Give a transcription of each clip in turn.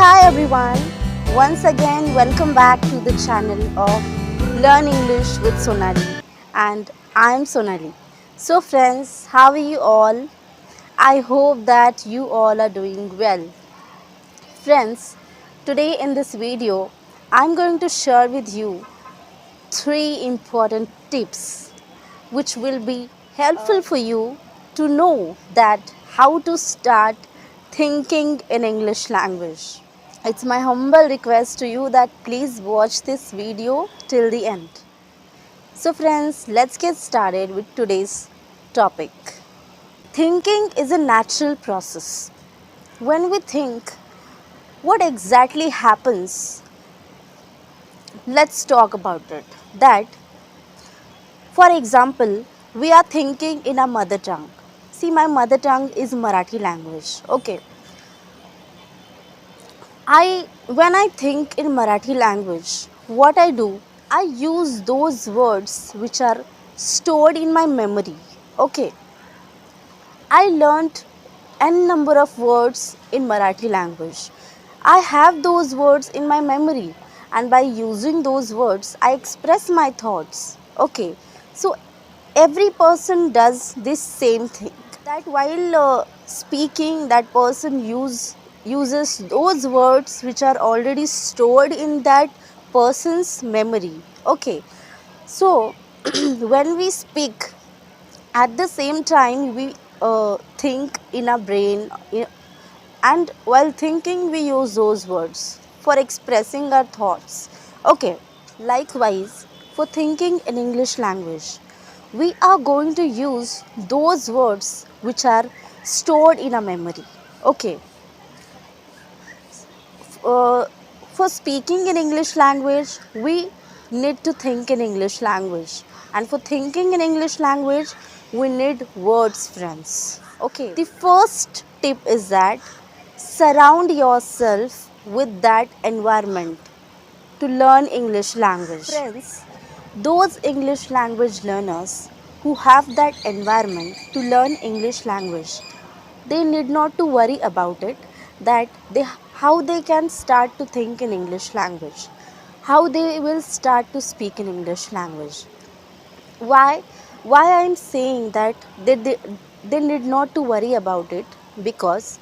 Hi everyone, once again welcome back to the channel of Learn English with Sonali, and I am Sonali. So friends, how are you all? I hope that you all are doing well. Friends, today in this video I am going to share with you three important tips which will be helpful for you to know that how to start thinking in English language. It's my humble request to you that please watch this video till the end. So friends, let's get started with today's topic. Thinking is a natural process. When we think, what exactly happens? Let's talk about it. That, for example, we are thinking in our mother tongue. See, my mother tongue is Marathi language. Okay. When I think in Marathi language, what I do, I use those words which are stored in my memory. Okay. I learnt n number of words in Marathi language. I have those words in my memory, and by using those words I express my thoughts. Okay. So every person does this same thing, that while speaking that person uses those words which are already stored in that person's memory. Okay, so when we speak, at the same time we think in our brain, and while thinking we use those words for expressing our thoughts. Okay, likewise for thinking in English language, we are going to use those words which are stored in our memory. Okay, uh, for speaking in English language, we need to think in English language, and for thinking in English language, we need words, friends. Okay, the first tip is that surround yourself with that environment to learn English language. Friends, those English language learners who have that environment to learn English language, they need not to worry about it, that they how they can start to think in English language, how they will start to speak in English language. Why I am saying that they need not to worry about it, because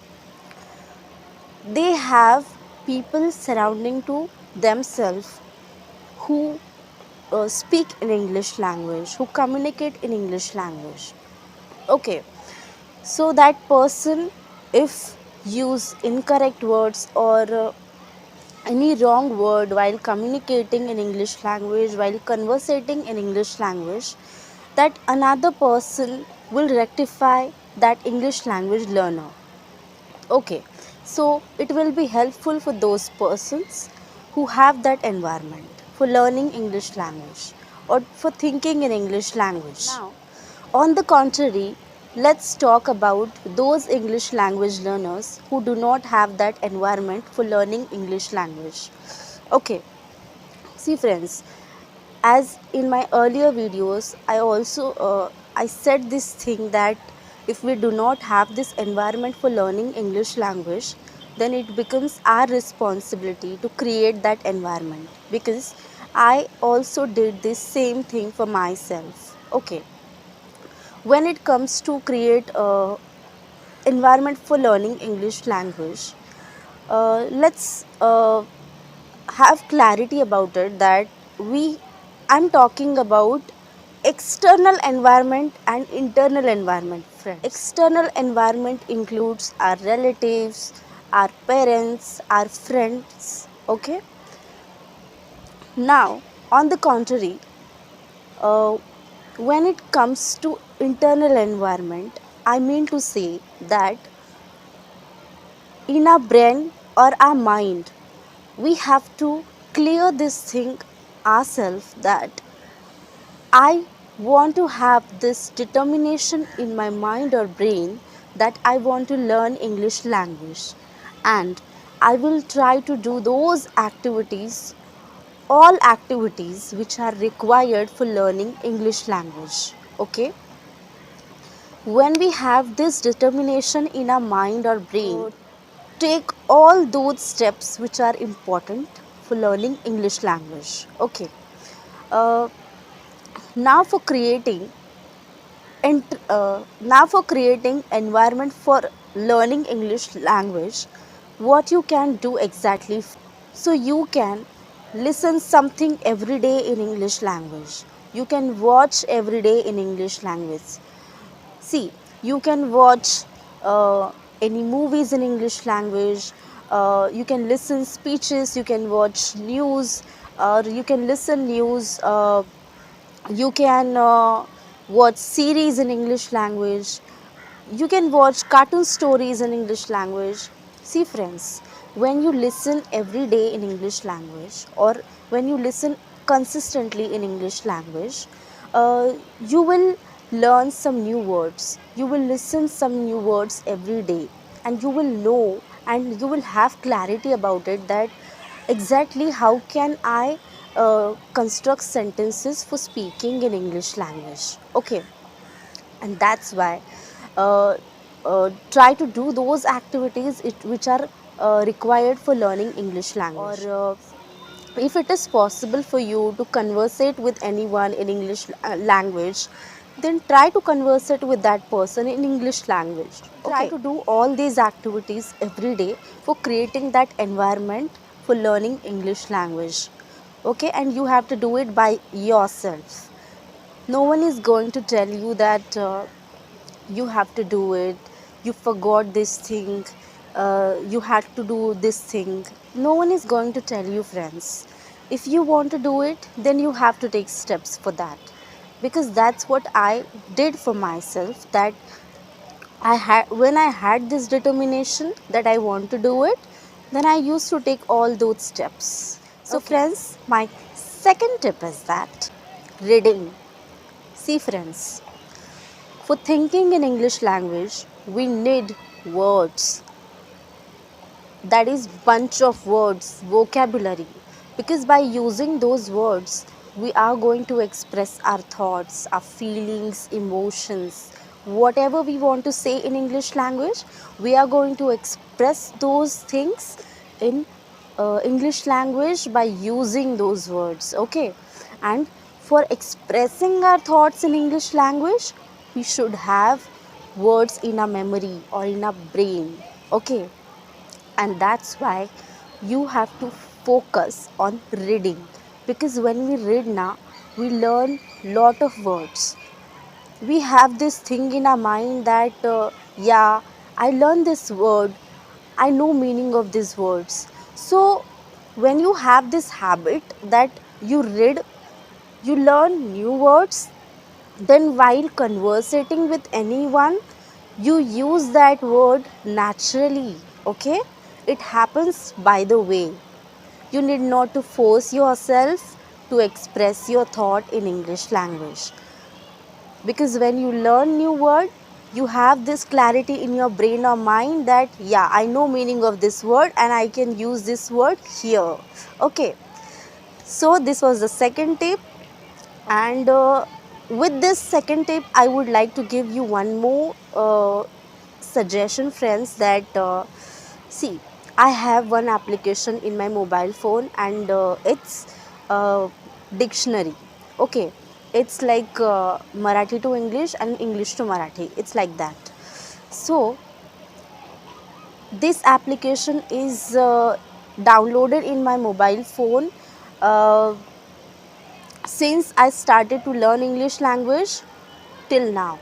they have people surrounding to themselves who speak in English language, who communicate in English language. Okay, so that person, if use incorrect words or any wrong word while communicating in English language, while conversating in English language, that another person will rectify that English language learner. Okay, so it will be helpful for those persons who have that environment for learning English language or for thinking in English language. Now, on the contrary, let's talk about those English language learners who do not have that environment for learning English language. Okay, see friends, as in my earlier videos, I said this thing that if we do not have this environment for learning English language, then it becomes our responsibility to create that environment, because I also did this same thing for myself. Okay, when it comes to create a environment for learning English language, let's have clarity about it, that we I'm talking about external environment and internal environment, friends. External environment includes our relatives, our parents, our friends. Okay, now on the contrary, uh, when it comes to internal environment, I mean to say that in our brain or our mind, we have to clear this thing ourselves, that I want to have this determination in my mind or brain that I want to learn English language, and I will try to do those activities, all activities which are required for learning English language. Okay, when we have this determination in our mind or brain take all those steps which are important for learning English language. Okay. Uh, now for creating now for creating environment for learning English language, what you can do exactly. So you can listen something every day in English language. You can watch every day in English language. See, you can watch any movies in English language. You can listen speeches, you can watch news, or you can listen news. You can watch series in English language. You can watch cartoon stories in English language. See friends, when you listen every day in English language, or when you listen consistently in English language, uh, you will learn some new words. You will listen some new words every day, and you will know, and you will have clarity about it, that exactly how can I construct sentences for speaking in English language. Okay. And that's why try to do those activities which are required for learning English language. Or if it is possible for you to conversate with anyone in English language, then try to conversate with that person in English language. Okay. Try to do all these activities every day for creating that environment for learning English language. Okay, and you have to do it by yourself. No one is going to tell you that you have to do it, you forgot this thing, you had to do this thing. No one is going to tell you, friends. If you want to do it, then you have to take steps for that, because that's what I did for myself. That I had, when I had this determination that I want to do it, then I used to take all those steps. So okay, friends, my second tip is that reading. See friends, for thinking in English language, we need words. That is bunch of words, vocabulary. Because by using those words, we are going to express our thoughts, our feelings, emotions. Whatever we want to say in English language, we are going to express those things in English language by using those words. Okay. And for expressing our thoughts in English language, we should have words in our memory or in our brain. Okay. And that's why you have to focus on reading, because when we read now, we learn lot of words. We have this thing in our mind that yeah, I learned this word, I know meaning of these words. So when you have this habit that you read, you learn new words, then while conversating with anyone, you use that word naturally. Okay, it happens by the way. You need not to force yourself to express your thought in English language, because when you learn new word, you have this clarity in your brain or mind that yeah, I know meaning of this word and I can use this word here. Okay, so this was the second tip. And with this second tip, I would like to give you one more suggestion, friends, that see, I have one application in my mobile phone, and it's a dictionary. Okay, it's like Marathi to English and English to Marathi, it's like that. So this application is downloaded in my mobile phone uh, since I started to learn English language till now.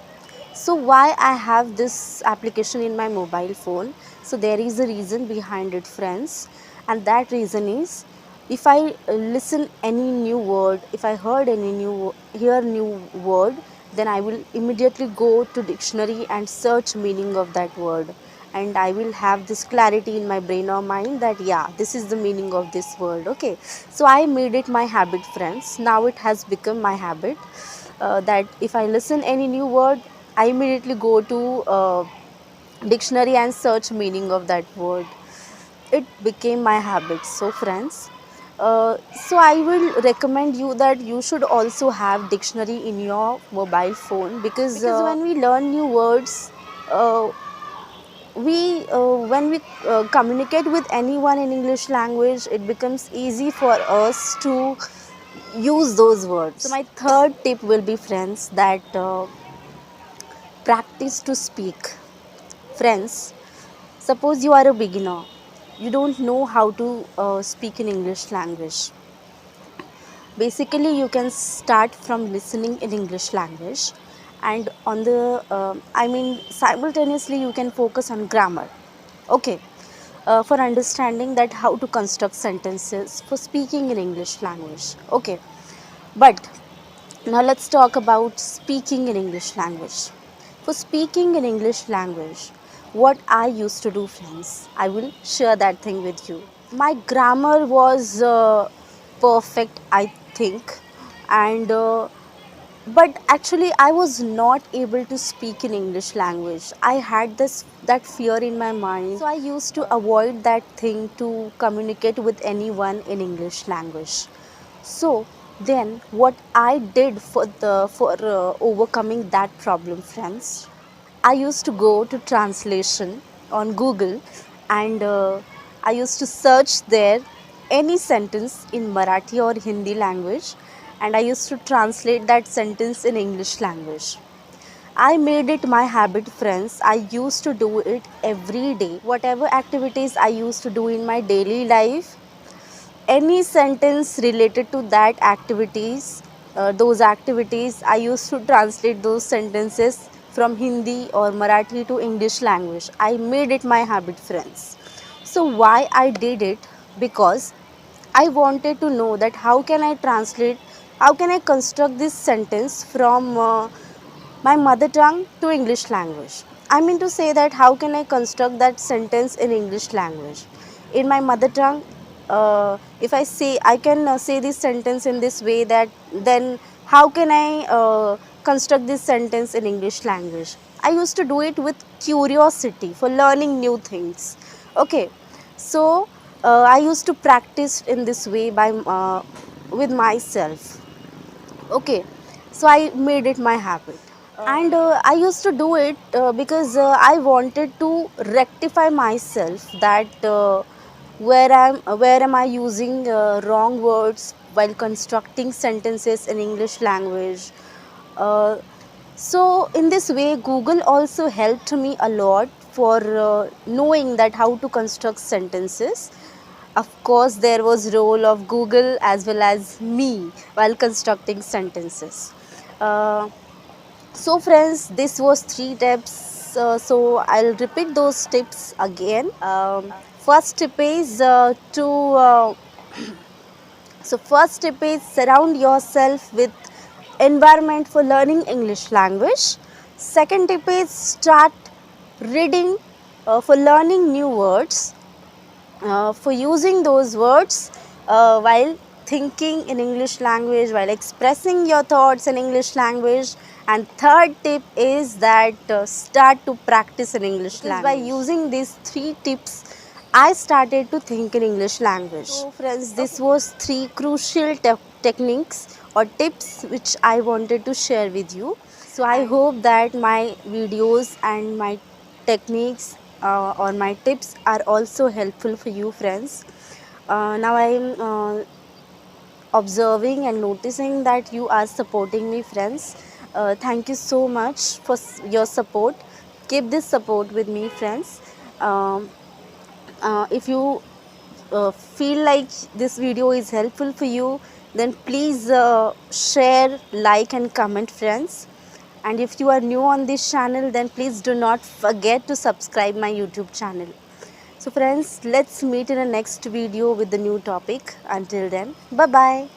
So why I have this application in my mobile phone? So there is a reason behind it, friends, and that reason is, if I listen any new word, if I hear new word, then I will immediately go to dictionary and search meaning of that word, and I will have this clarity in my brain or mind that yeah, this is the meaning of this word. Okay, so I made it my habit, friends. Now it has become my habit that if I listen any new word, I immediately go to dictionary and search meaning of that word. It became my habit. So friends, so I will recommend you that you should also have dictionary in your mobile phone, because when we learn new words, uh, when we communicate with anyone in English language, it becomes easy for us to use those words. So my third tip will be, friends, that practice to speak. Friends, suppose you are a beginner, you don't know how to speak in English language. Basically, you can start from listening in English language, and on the simultaneously you can focus on grammar. Okay, for understanding that how to construct sentences for speaking in English language. Okay, but now let's talk about speaking in English language. For speaking in English language, what I used to do, friends, I will share that thing with you. My grammar was perfect, I think, and but actually I was not able to speak in English language. I had that fear in my mind, so I used to avoid that thing to communicate with anyone in English language. So then what I did for overcoming that problem, friends, I used to go to translation on Google, and I used to search there any sentence in Marathi or Hindi language, and I used to translate that sentence in English language. I made it my habit, friends. I used to do it every day. Whatever activities I used to do in my daily life, any sentence related to that activities, those activities, I used to translate those sentences from Hindi or Marathi to English language. I made it my habit, friends. So why I did it? Because I wanted to know that how can I translate, how can I construct this sentence from my mother tongue to English language. I mean to say that how can I construct that sentence in English language? In my mother tongue, if I say, I can say this sentence in this way, that then how can I construct this sentence in English language? I used to do it with curiosity for learning new things. Okay, so I used to practice in this way by with myself. Okay, so I made it my habit, and I used to do it because I wanted to rectify myself, that where am I using wrong words while constructing sentences in English language. uh, so in this way Google also helped me a lot for knowing that how to construct sentences. Of course, there was role of Google as well as me while constructing sentences. Uh, so friends, this was 3 tips. So I'll repeat those tips again. First tip is first tip is surround yourself with environment for learning English language. Second tip is start reading for learning new words, for using those words while thinking in English language, while expressing your thoughts in English language. And third tip is that start to practice in English language. By using these 3 tips, I started to think in English language. So friends, this was 3 crucial techniques or tips which I wanted to share with you. So I hope that my videos and my techniques or my tips are also helpful for you, friends. Now I am observing and noticing that you are supporting me, friends. Thank you so much for your support. Keep this support with me, friends. Um, if you feel like this video is helpful for you, then please share, like and comment, friends. And if you are new on this channel, then please do not forget to subscribe my YouTube channel. So friends, let's meet in a next video with the new topic. Until then, bye bye.